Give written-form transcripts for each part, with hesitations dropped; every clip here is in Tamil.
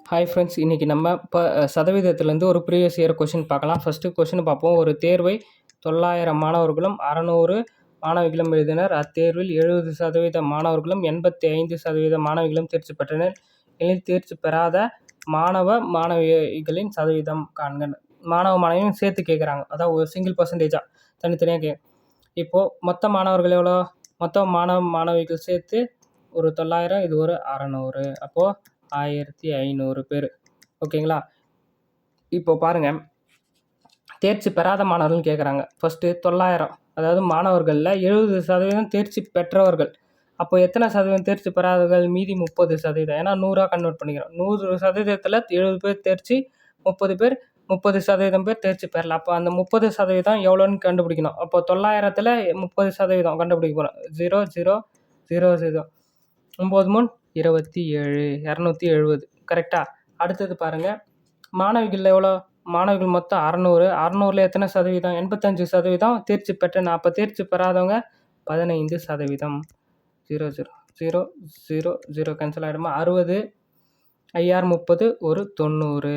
ஹாய் ஃப்ரெண்ட்ஸ், இன்றைக்கி நம்ம இப்போ சதவீதத்துலேருந்து ஒரு ப்ரீவியஸ் இயர் கொஷின் பார்க்கலாம். ஃபஸ்ட்டு கொஷின் பார்ப்போம். ஒரு தேர்வை 900 மாணவர்களும் 600 மாணவிகளும் எழுதினர். அத்தேர்வில் 70% மாணவர்களும் 85% மாணவிகளும் தேர்ச்சி பெற்றனர். எனில் தேர்ச்சி பெறாத மாணவிகளின் சதவீதம் காண்க. மாணவியும் சேர்த்து கேட்குறாங்க. அதான் ஒரு சிங்கிள் பர்சன்டேஜாக தனித்தனியாக இப்போது மொத்த மாணவர்கள் எவ்வளோ? மொத்த மாணவிகள் சேர்த்து ஒரு 900, இது ஒரு 600, அப்போது 1500 பேர். ஓகேங்களா? இப்போ பாருங்கள், தேர்ச்சி பெறாத மாணவர்கள்னு கேட்குறாங்க. ஃபஸ்ட்டு 900, அதாவது மாணவர்களில் 70% தேர்ச்சி பெற்றவர்கள். அப்போ எத்தனை சதவீதம் தேர்ச்சி பெறாதவர்கள்? மீதி 30%. ஏன்னா 100 கன்வெர்ட் பண்ணிக்கிறோம். 100%த்தில் 70 பேர் தேர்ச்சி, 30% பேர் தேர்ச்சி பெறல. அப்போ அந்த 30% எவ்வளோன்னு கண்டுபிடிக்கணும். அப்போ 900ல் 30% கண்டுபிடிக்க போகிறோம். 0 0 0 0 9 3 27, 270. கரெக்டாக? அடுத்தது பாருங்கள், மாணவிகளில் எவ்வளோ? மாணவிகள் மொத்தம் 600. 600ல் எத்தனை சதவீதம்? 85% தேர்ச்சி பெற்றன. அப்போ தேர்ச்சி பெறாதவங்க 15%. 0 0 0 0 0 கேன்சல் ஆகிடுமா? 60 ஐஆர் 30, ஒரு 90.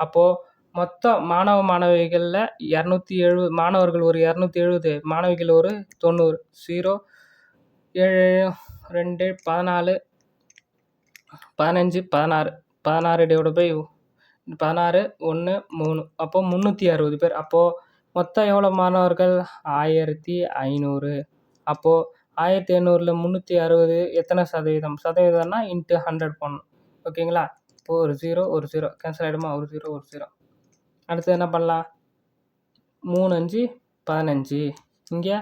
அப்போது மொத்த மாணவிகளில் 270 மாணவர்கள், ஒரு 270, மாணவிகள் ஒரு 90. 0 7 2 14 15 16 16 டிவைட் பை 16 1 3, அப்போது 360 பேர். அப்போது மொத்தம் எவ்வளோ மாணவர்கள்? 1500. அப்போது 1500ல் 360 எத்தனை சதவீதம்? சதவீதம்னா இன்ட்டு 100 பண்ணணும். ஓகேங்களா? இப்போது ஒரு 0 ஒரு 0 கேன்சல் ஆகிடுமா? ஒரு 0 ஒரு 0. அடுத்து என்ன பண்ணலாம்? 3 5 15, இங்கே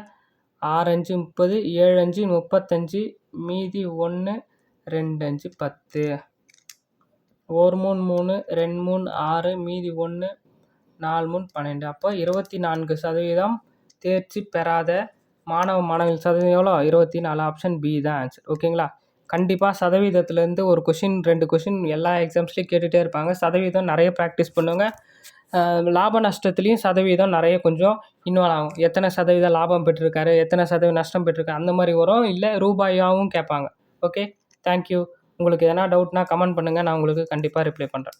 6 5 30, 7 5 35, மீதி 1 2 5 10, 1 3 3, 2 3 6, மீதி 1 4 3 12. அப்போ 24% தேர்ச்சி பெறாத மாணவிகள் சதவீதம் எவ்வளோ? 24. ஆப்ஷன் பி தான் ஆன்சர். ஓகேங்களா? கண்டிப்பாக சதவீதத்துலேருந்து ஒரு கொஷின் 2 கொஷின் எல்லா எக்ஸாம்ஸ்லேயும் கேட்டுகிட்டே இருப்பாங்க. சதவீதம் நிறைய ப்ராக்டிஸ் பண்ணுங்க. லாப நஷ்டத்துலேயும் சதவீதம் நிறைய கொஞ்சம் இன்வால்வ் ஆகும். எத்தனை சதவீதம் லாபம் பெற்றிருக்காரு, எத்தனை சதவீதம் நஷ்டம் பெற்றிருக்காரு, அந்த மாதிரி வரும். இல்லை ரூபாயாகவும் கேட்பாங்க. Okay, thank you. உங்களுக்கு எதனா டவுட்னா கமெண்ட் பண்ணுங்கள், நான் உங்களுக்கு கண்டிப்பாக ரிப்ளை பண்ணுறேன்.